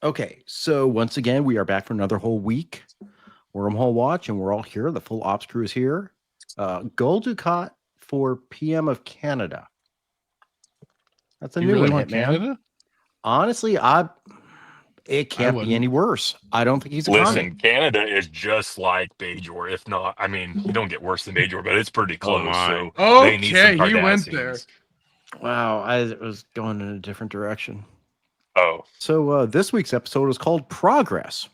Okay, so once again, we are back for another whole week. Wormhole Watch, and we're all here. The full ops crew is here. Gold Ducat for PM of Canada. That's a You new really one, want man. Canada? Honestly, it can't be any worse. I don't think he's a Listen, Canada is just like Bajor, if not. I mean, you don't get worse than Bajor, but it's pretty close. my. So they need some Okay, he went there. Cardassians. Wow, I was going in a different direction. Oh, So this week's episode is called Progress.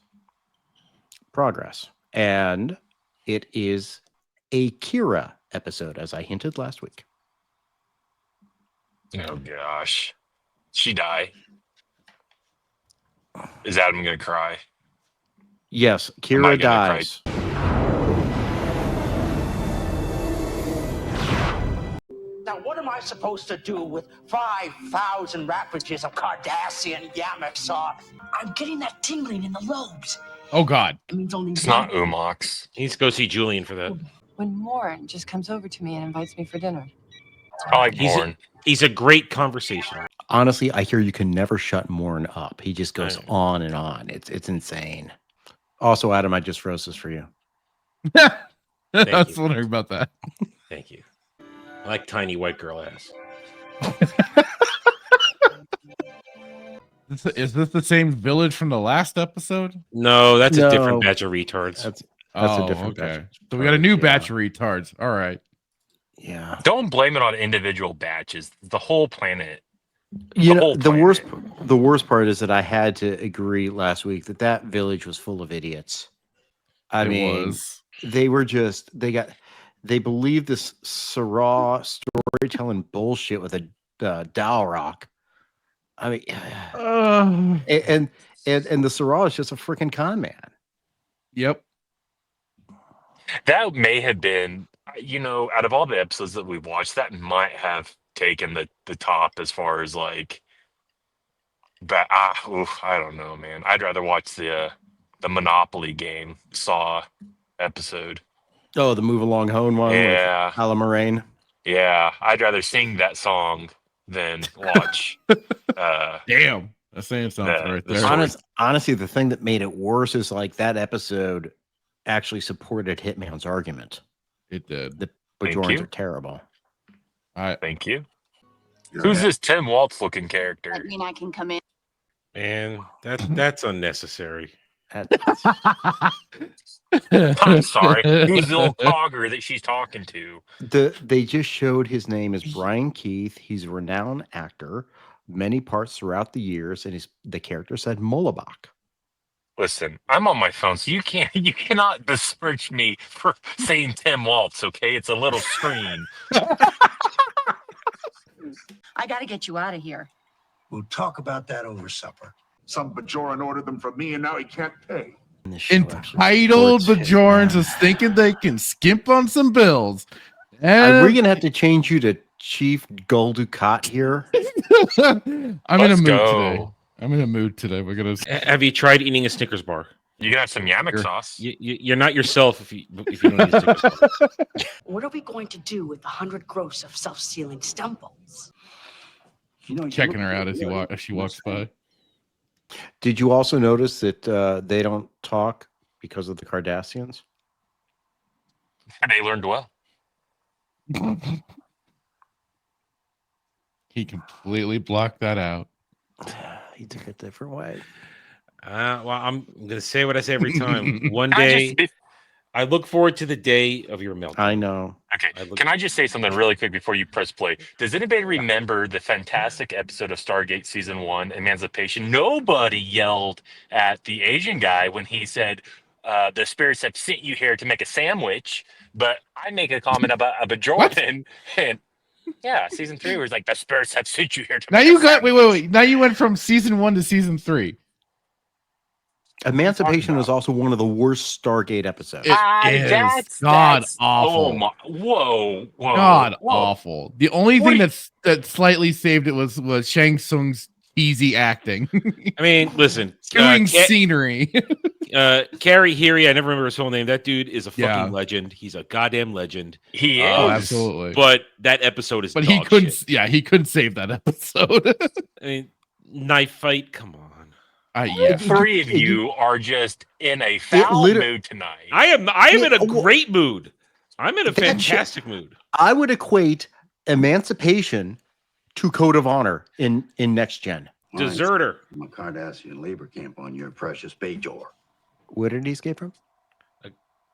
And it is a Kira episode, as I hinted last week. oh gosh, she die. Is Adam gonna cry? Yes, I Kira gonna dies. Now, what am I supposed to do with 5,000 rapages of Cardassian yamok sauce? I'm getting that tingling in the lobes. Oh God. It means only It's not Umox. He needs to go see Julian for that. When Morn just comes over to me and invites me for dinner. I like Morn. He's a great conversationalist. Honestly, I hear you can never shut Morn up. He just goes I know. on and on. It's insane. Also, Adam, I just froze this for you. I was you. wondering about that. Thank you. I like tiny white girl ass. Is this the same village from the last episode? No, that's No. a different batch of retards. That's a different okay. batch. So we got a new Yeah. batch of retards. All right. Yeah. Don't blame it on individual batches. The whole planet. You know, whole the planet. worst part is that I had to agree last week that village was full of idiots. I mean, they were just they believed this Sarah storytelling bullshit with a Dalrock. I mean, and the Sarah is just a freaking con man. Yep. That may have been, out of all the episodes that we've watched, that might have taken the top as far as like. But I don't know, man. I'd rather watch the Monopoly game Saw episode. Oh, the Move Along Home one Yeah. with Ala Moraine. Yeah, I'd rather sing that song than watch. Damn. That's saying something right the there. story. Honestly, the thing that made it worse is like that episode actually supported Hitman's argument. It did. The Thank Bajorans you. are terrible. All right. Thank you. Who's this Tim Waltz looking character? I mean, I can come in. Man, that's unnecessary. I'm sorry. Who's the little cogger that she's talking to? They just showed his name is Brian Keith. He's a renowned actor, many parts throughout the years, and the character said Molabach. Listen, I'm on my phone, so you cannot besmirch me for saying Tim Waltz, okay? It's a little screen. I got to get you out of here. We'll talk about that over supper. Some Bajoran ordered them from me, and now he can't pay. And this show actually Entitled supports Bajorans Hitman. is thinking they can skimp on some bills. Are And we gonna have to change you to Chief Gold Ducat here? I'm in a Let's mood go. today. I'm in a mood today. We're gonna. Have you tried eating a Snickers bar? You can have some yamok Sure. sauce. You're not yourself if you don't eat a Snickers bar. What are we going to do with 100 gross of self-sealing stumbles? Checking her out as she walks by. Did you also notice that they don't talk because of the Cardassians? They learned well. He completely blocked that out. He took it a different way. Well, I'm gonna say what I say every time. One Can I day, just- I look forward to the day of your meltdown. I know. Okay, I look- can I just say something really quick before you press play? Does anybody remember the fantastic episode of Stargate Season 1, Emancipation? Nobody yelled at the Asian guy when he said, the spirits have sent you here to make a sandwich, but I make a comment about a Bajoran, and yeah, Season 3 was like, the spirits have sent you here to Now make you a got sandwich. wait. Now you went from season 1 to season 3. Emancipation was also one of the worst Stargate episodes. Is god awful. Oh my, whoa. God whoa. awful. The only What thing do that slightly saved it was Shang Tsung's easy acting, I mean, listen, doing scenery. Carrie Heary, I never remember his whole name. That dude is a fucking Yeah. legend. He's a goddamn legend. He is. Oh, absolutely. But that episode is But he dog shit. couldn't. Yeah, he couldn't save that episode. I mean, knife fight. Come on. Yeah. Three of you are just in a foul mood tonight. I am in a great mood. I'm in a fantastic mood. I would equate emancipation to code of honor in next gen. Deserter. From a Cardassian labor camp on your precious Bajor. Where did he escape from?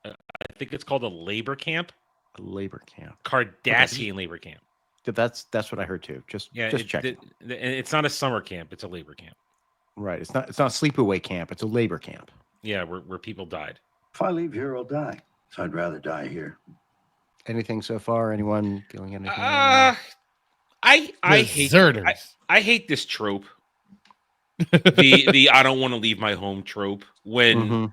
I think it's called a labor camp. A labor camp. Cardassian labor camp. That's what I heard too. Just check. It's not a summer camp. It's a labor camp. Right. It's not sleepaway camp. It's a labor camp. Yeah, where people died. If I leave here, I'll die. So I'd rather die here. Anything so far? Anyone feeling anything? I hate this trope. the I don't want to leave my home trope. When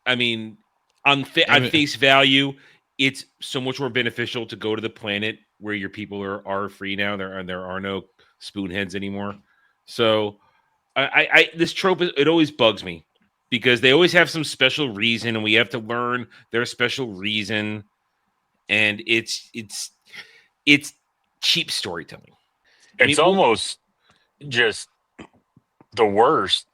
I mean, on face value, it's so much more beneficial to go to the planet where your people are free now. There are no spoonheads anymore. So I this trope, it always bugs me because they always have some special reason and we have to learn their special reason. And it's cheap storytelling. It's almost just the worst.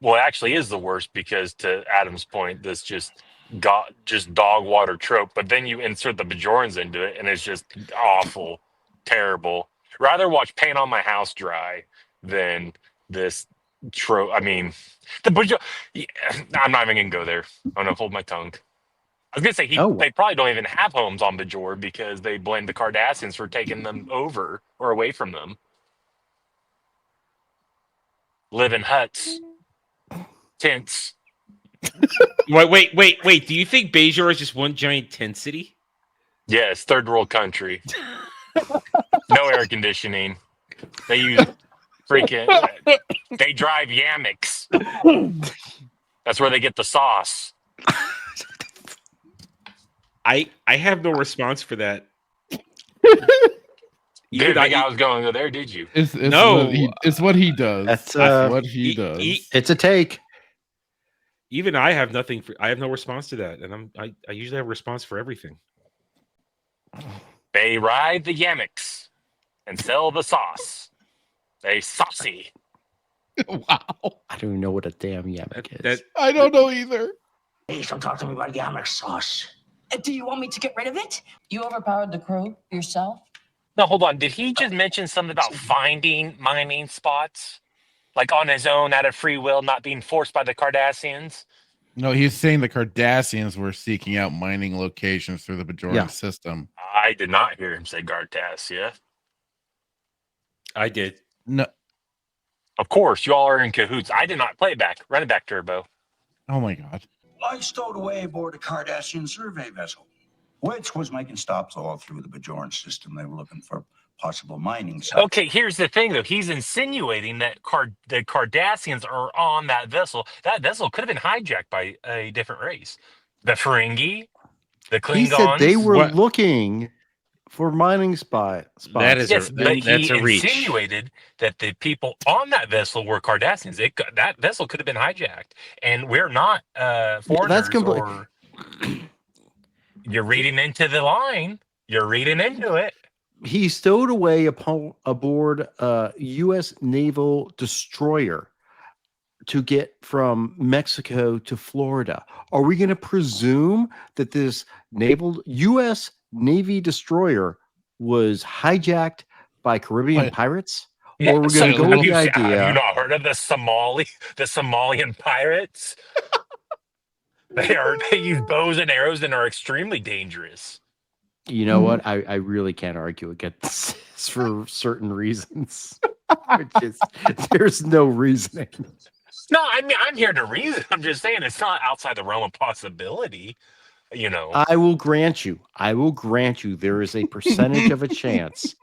Well, it actually is the worst because, to Adam's point, this just dog water trope. But then you insert the Bajorans into it, and it's just awful, terrible. Rather watch Paint on My House Dry than this trope. I mean, the Bajor. Yeah, I'm not even gonna go there. I'm gonna hold my tongue. I was gonna say they probably don't even have homes on Bajor because they blame the Cardassians for taking them over or away from them. Live in huts, tents. Wait! Do you think Bajor is just one giant tent city? Yes, third world country. No air conditioning. They use freaking. They drive yamoks. That's where they get the sauce. I have no response for that. You didn't think I was going to go there, did you? No, it's what he does. That's what he does. It's a take. Even I have nothing. I have no response to that, and I usually have a response for everything. They ride the yamoks and sell the sauce. They saucy. Wow. I don't even know what a damn yamok is. I don't know either. Please don't talk to me about yamok sauce. Do you want me to get rid of it? You overpowered the crew yourself? No, hold on. Did he just mention something about finding mining spots? Like on his own, out of free will, not being forced by the Cardassians? No, he's saying the Cardassians were seeking out mining locations through the Bajoran system. I did not hear him say Cardassia. I did. No. Of course, you all are in cahoots. I did not play it back. Run it back, Turbo. Oh my God. I stowed away aboard a Cardassian survey vessel, which was making stops all through the Bajoran system. They were looking for possible mining sites. Okay, here's the thing, though. He's insinuating that the Cardassians are on that vessel. That vessel could have been hijacked by a different race. The Ferengi, the Klingons. He said they were looking for mining spots. That is yes, but that's he a reach. insinuated that the people on that vessel were Cardassians. That vessel could have been hijacked, and we're not foreigners. That's or you're reading into the line. You're reading into it. He stowed away aboard a U.S. naval destroyer to get from Mexico to Florida. Are we going to presume that this U.S. Navy destroyer was hijacked by Caribbean pirates? Or we're going to go with the idea? Have you not heard of the Somalian pirates? They use bows and arrows and are extremely dangerous. You know what? I really can't argue against this for certain reasons. There's no reasoning. No, I mean, I'm here to reason. I'm just saying it's not outside the realm of possibility. You know, I will grant you there is a percentage of a chance,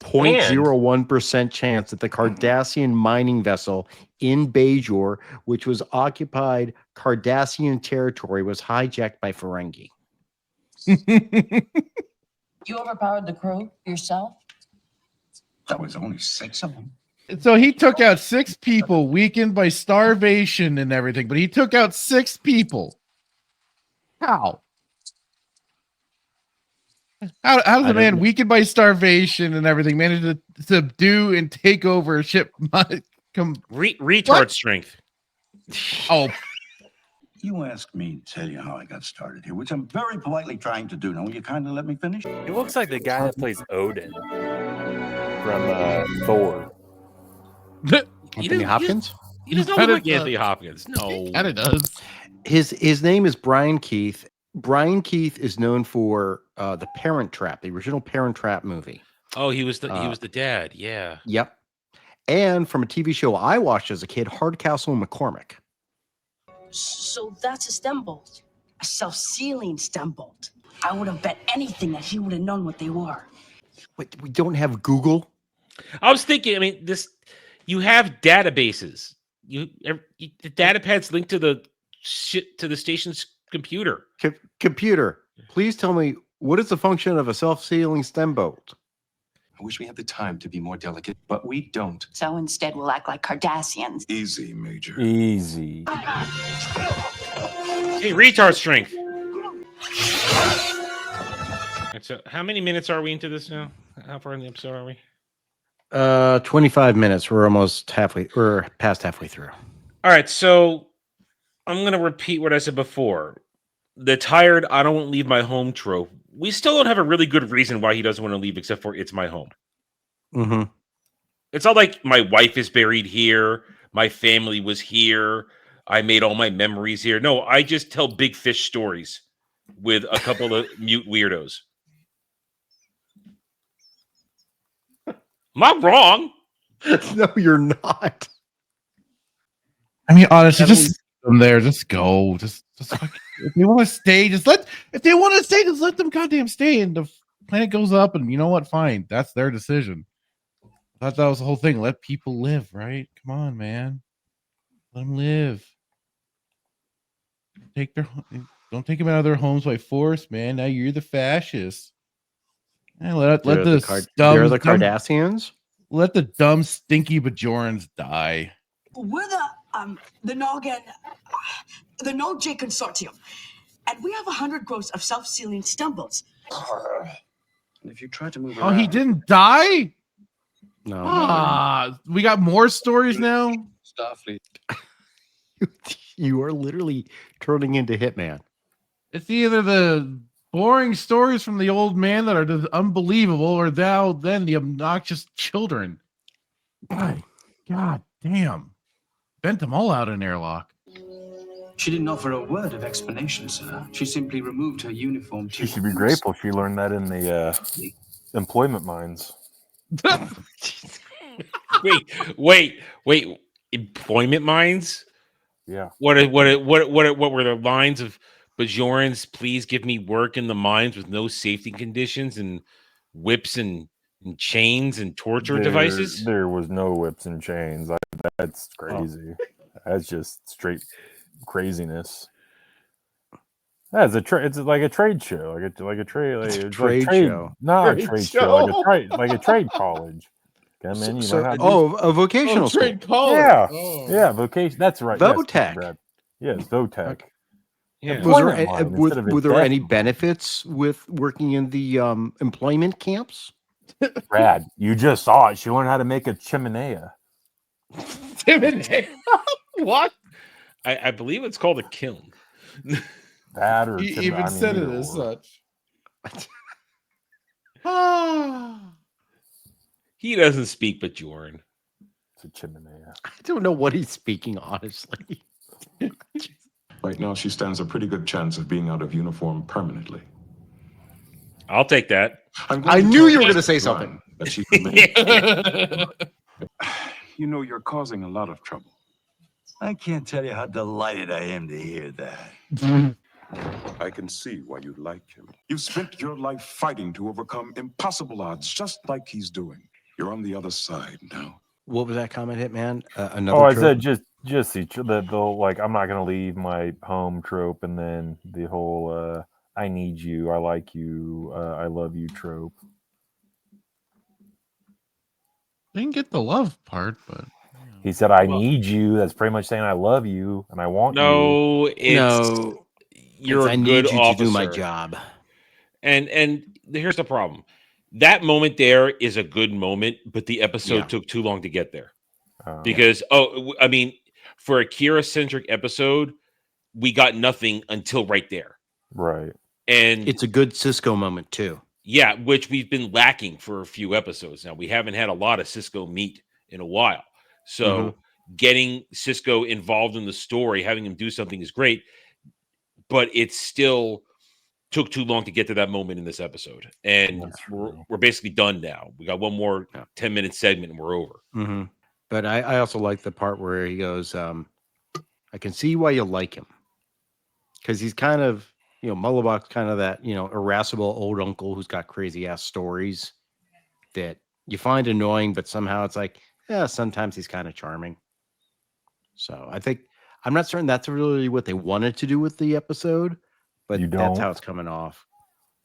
0.01% chance that the Cardassian mining vessel in Bajor, which was occupied Cardassian territory, was hijacked by Ferengi. You overpowered the crew yourself? That was only 6 of them. So he took out 6 people weakened by starvation and everything, but he took out 6 people. How? How does a man weakened by starvation and everything manage to subdue and take over a ship Retard strength. Oh, You asked me to tell you how I got started here, which I'm very politely trying to do. Now, will you kindly let me finish? He looks like the guy that plays Odin from Thor. Anthony Hopkins? He does not look like Anthony Hopkins. No. And it does. His name is Brian Keith. Brian Keith is known for the Parent Trap, the original Parent Trap movie. Oh, he was the dad. Yeah. Yep. And from a TV show I watched as a kid, Hardcastle and McCormick. So that's a stem bolt. A self-sealing stem bolt. I would have bet anything that he would have known what they were. Wait, we don't have Google? I was thinking, I mean, you have databases. The data pad's linked to the station's computer. Computer, please tell me, what is the function of a self-sealing stem bolt? I wish we had the time to be more delicate, but we don't. So instead, we'll act like Cardassians. Easy, Major. Easy. Hey, retard strength. So, how many minutes are we into this now? How far in the episode are we? 25 minutes. We're almost halfway. We're past halfway through. All right, so I'm going to repeat what I said before. The tired, I don't want to leave my home trope. We still don't have a really good reason why he doesn't want to leave, except for it's my home. Mm-hmm. It's not like my wife is buried here. My family was here. I made all my memories here. No, I just tell big fish stories with a couple of mute weirdos. Am I wrong? No, you're not. I mean, honestly, just leave them there. Just go. Just if they want to stay, if they want to stay, just let them goddamn stay. And the planet goes up, and you know what? Fine, that's their decision. I thought that was the whole thing. Let people live, right? Come on, man. Let them live. Don't take them out of their homes by force, man. Now you're the fascists. And let the Cardassians. Let the dumb, stinky Bajorans die. We're the Noggin, the No J Consortium, and we have 100 gross of self-sealing stem bolts. If you try to move Oh, he didn't die? No. We got more stories now. Starfleet. You are literally turning into Hitman. It's either the boring stories from the old man that are just unbelievable, or then the obnoxious children. God damn. Bent them all out in airlock. She didn't offer a word of explanation, sir. She simply removed her uniform. She should be grateful she learned that in the employment mines. Wait. Employment mines? Yeah. What were the lines of Bajorans? Please give me work in the mines with no safety conditions and whips and chains and torture devices. There was no whips and chains. That's crazy. That's just straight craziness. Yeah, it's like a trade show, like a trade show. Not a trade show, like a trade college. Come in, a vocational school. Trade college. Yeah, vocation. That's right. Votech. Yes, Votech. Yeah. Were there any benefits with working in the employment camps? Brad, you just saw it. She learned how to make a chimenea. What? I believe it's called a kiln. That or He even said it as such. He doesn't speak Bajoran. It's a chimenea. I don't know what he's speaking, honestly. Right now, she stands a pretty good chance of being out of uniform permanently. I'll take that. I knew you were going to say something. That she You know, you're causing a lot of trouble. I can't tell you how delighted I am to hear that. I can see why you like him. You've spent your life fighting to overcome impossible odds, just like he's doing. You're on the other side now. What was that comment, Hitman? I said just the like I'm not gonna leave my home trope, and then the whole I need you, I like you, I love you trope. Didn't get the love part, but he said I need you. That's pretty much saying I love you and I want you. No, you're I a need good you officer. to do my job. And here's the problem. That moment there is a good moment, but the episode took too long to get there. Because I mean, for a Kira centric episode, we got nothing until right there. Right. And it's a good Cisco moment too. Yeah, which we've been lacking for a few episodes now. We haven't had a lot of Cisco meat in a while. So getting Cisco involved in the story, having him do something is great, but it still took too long to get to that moment in this episode. And we're basically done now. We got one more 10-minute segment and we're over. But I also like the part where he goes, I can see why you like him. Because he's kind of, Mullibok's kind of that, irascible old uncle who's got crazy ass stories that you find annoying, but somehow it's like, yeah, sometimes he's kind of charming. So I think, I'm not certain that's really what they wanted to do with the episode, but that's how it's coming off.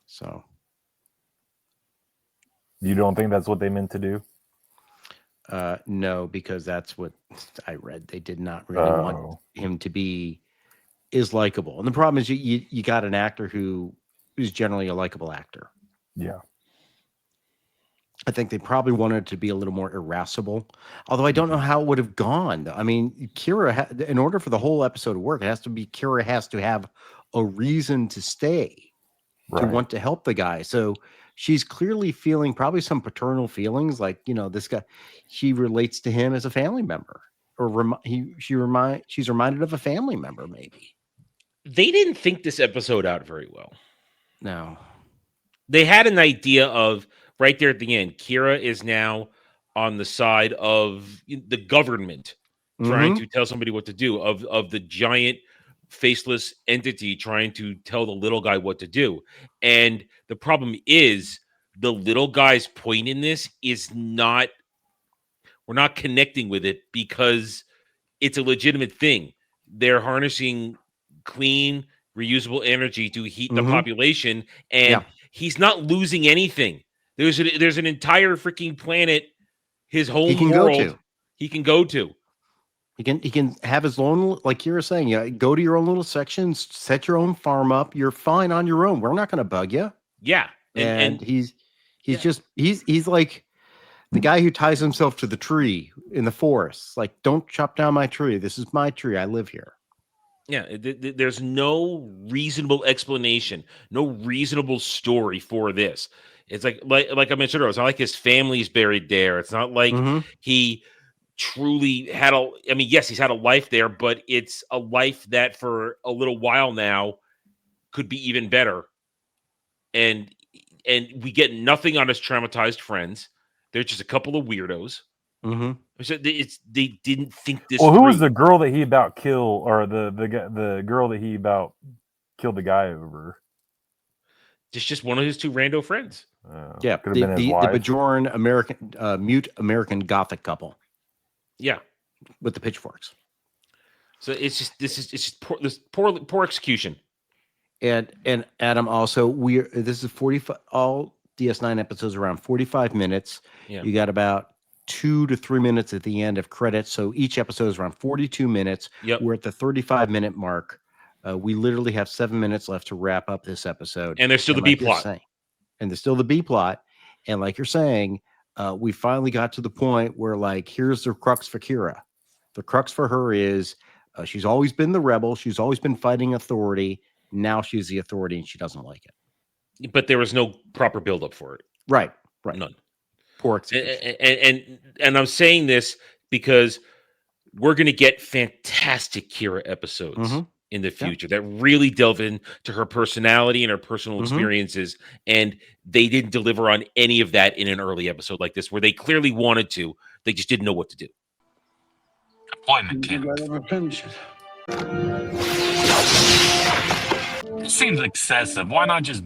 So. You don't think that's what they meant to do? No, because that's what I read. They did not really want him to be as likable. And the problem is you got an actor who's generally a likable actor. Yeah. I think they probably wanted to be a little more irascible. Although I don't know how it would have gone. I mean, Kira, in order for the whole episode to work, Kira has to have a reason to stay, to want to help the guy. So she's clearly feeling probably some paternal feelings, like, this guy, she relates to him as a family member, or she's reminded of a family member, maybe. They didn't think this episode out very well. No. They had an idea of, right there at the end, Kira is now on the side of the government trying to tell somebody what to do, of the giant faceless entity trying to tell the little guy what to do. And the problem is the little guy's point in this is not, we're not connecting with it because it's a legitimate thing. They're harnessing clean, reusable energy to heat the population, and he's not losing anything. There's an entire freaking planet, his home world, he can go to. He can have his own, like you were saying, go to your own little sections, set your own farm up. You're fine on your own. We're not going to bug you. Yeah, and he's like the guy who ties himself to the tree in the forest. Like, don't chop down my tree. This is my tree. I live here. Yeah, there's no reasonable explanation, no reasonable story for this. It's like I mentioned earlier, it's not like his family's buried there. It's not like he truly had yes, he's had a life there, but it's a life that for a little while now could be even better. And we get nothing on his traumatized friends. They're just a couple of weirdos. So they didn't think this. Well, who was the girl that he about killed, or the girl that he about killed the guy over? It's just one of his two rando friends. Yeah, the Bajoran American mute American Gothic couple. Yeah, with the pitchforks. So it's just poor execution. And Adam, also this is 45. All DS9 episodes around 45 minutes. Yeah. You got about 2 to 3 minutes at the end of credits. So each episode is around 42 minutes. Yep. We're at the 35-minute mark. We literally have 7 minutes left to wrap up this episode. And there's still the B plot. And there's still the B plot. And like you're saying, we finally got to the point where, like, here's the crux for Kira. The crux for her is she's always been the rebel. She's always been fighting authority. Now she's the authority and she doesn't like it. But there was no proper buildup for it. Right. None. Poor execution. And I'm saying this because we're going to get fantastic Kira episodes in the future that really delve into her personality and her personal experiences. And they didn't deliver on any of that in an early episode like this, where they clearly wanted to. They just didn't know what to do. Appointment camp. It seems excessive. Why not just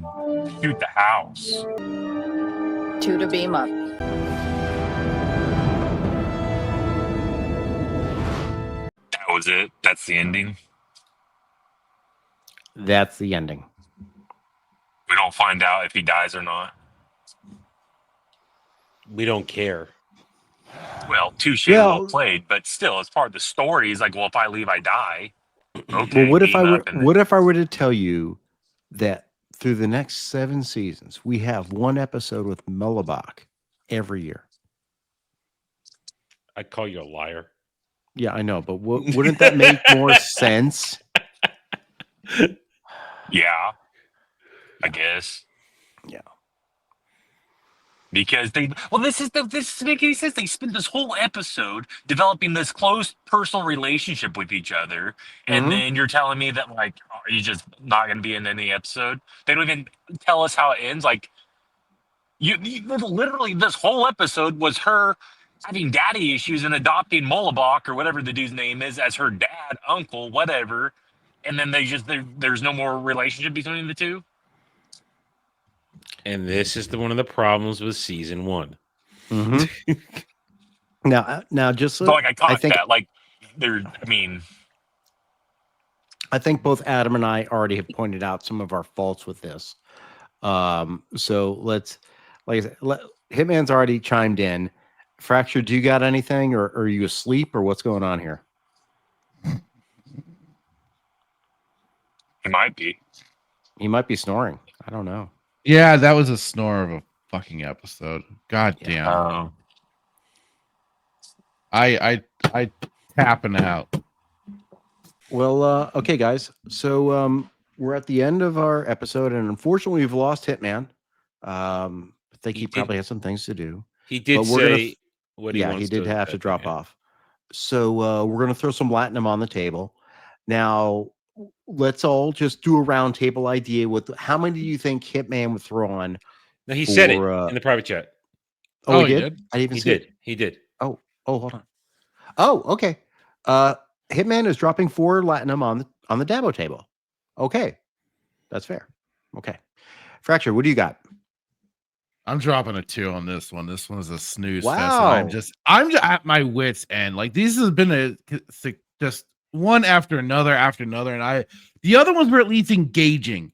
shoot the house? 2 to beam up. That was it? That's the ending? That's the ending. We don't find out if he dies or not? We don't care. Well, touche, well played, but still, as part of the story, he's like, well, if I leave, I die. Okay. Well, what if I were to tell you that through the next 7 seasons, we have one episode with Mullibok every year? I'd call you a liar. Yeah, I know, but wouldn't that make more sense? Yeah, I guess. Yeah. Because this doesn't make any sense. They spent this whole episode developing this close personal relationship with each other, and then you're telling me that like you're just not going to be in any episode. They don't even tell us how it ends. Like you literally, this whole episode was her having daddy issues and adopting Molobok or whatever the dude's name is as her dad, uncle, whatever, and then there's no more relationship between the two. And this is one of the problems with season 1. Now, just so like I think that like there. I mean, I think both Adam and I already have pointed out some of our faults with this. So let's, like I said, Hitman's already chimed in. Fracture, do you got anything, or are you asleep, or what's going on here? He might be. He might be snoring. I don't know. Yeah, that was a snore of a fucking episode. God damn. I tapping out. Well, okay, guys. So we're at the end of our episode, and unfortunately, we've lost Hitman. I think he probably has some things to do. He did say what he wants. He did have to drop off. So we're going to throw some Latinum on the table. Now, let's all just do a round table idea with how many do you think Hitman would throw on? No, he said it in the private chat. Oh, he did? I didn't even see it. He did. Oh, hold on. Oh, okay. Hitman is dropping 4 Latinum on the Dabo table. Okay. That's fair. Okay. Fracture, what do you got? I'm dropping a 2 on this one. This one is a snooze fest. Wow. I'm just at my wits' end. Like, these has been just one after another, and the other ones were at least engaging,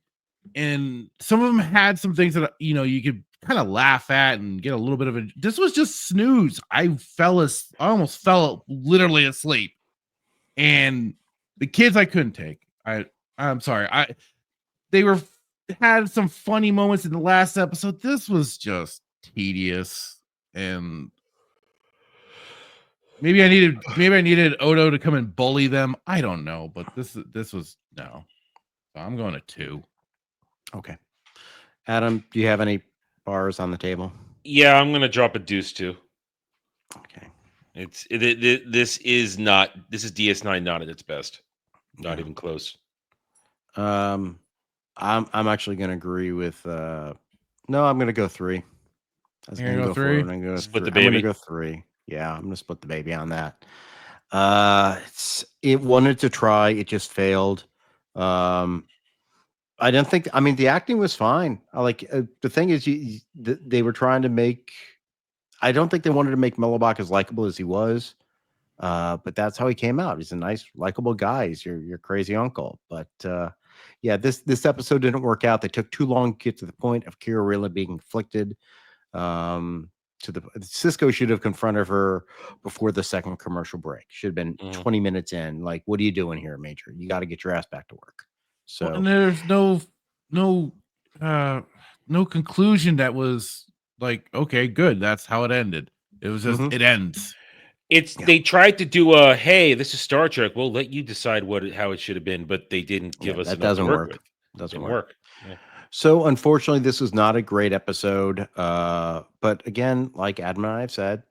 and some of them had some things that you could kind of laugh at and get a little bit of this was just snooze. I almost fell literally asleep, and the kids I couldn't take. I'm sorry. They had some funny moments in the last episode. This was just tedious, and maybe I needed Odo to come and bully them. I don't know, but this was no. So I'm going to 2. Okay. Adam, do you have any bars on the table? Yeah, I'm going to drop a deuce too. Okay. This is DS9 not at its best. Not even close. I'm actually going to agree with no, I'm going to go 3. I was going to go 3. I'm going to split the baby. I'm going to go 3. Yeah, I'm going to split the baby on that. It wanted to try, it just failed. I don't think. I mean, the acting was fine. The thing is, they were trying to make. I don't think they wanted to make Molobok as likable as he was, but that's how he came out. He's a nice, likable guy. He's your crazy uncle. But yeah, this episode didn't work out. They took too long to get to the point of Kira really being inflicted. Cisco should have confronted her before the second commercial break. Should have been 20 minutes in. Like, what are you doing here, Major? You got to get your ass back to work. So and there's no conclusion that was like, okay, good. That's how it ended. It was just it ends. They tried to do a hey, this is Star Trek. We'll let you decide how it should have been, but they didn't give us. That enough doesn't to work. With. Doesn't work. Yeah. So unfortunately, this is not a great episode. But again, like Adam and I have said,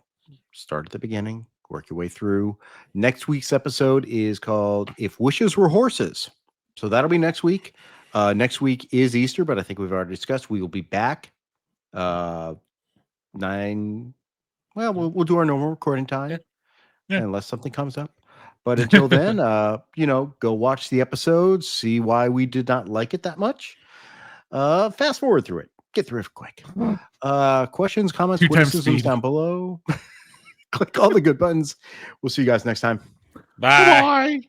start at the beginning, work your way through. Next week's episode is called "If Wishes Were Horses." So that'll be next week. Next week is Easter, but I think we've already discussed we will be back. 9. Well, we'll do our normal recording time, unless something comes up. But until then, go watch the episodes, see why we did not like it that much. Fast forward through it, get through it quick. Questions, comments, criticisms down below. Click all the good buttons. We'll see you guys next time. Bye.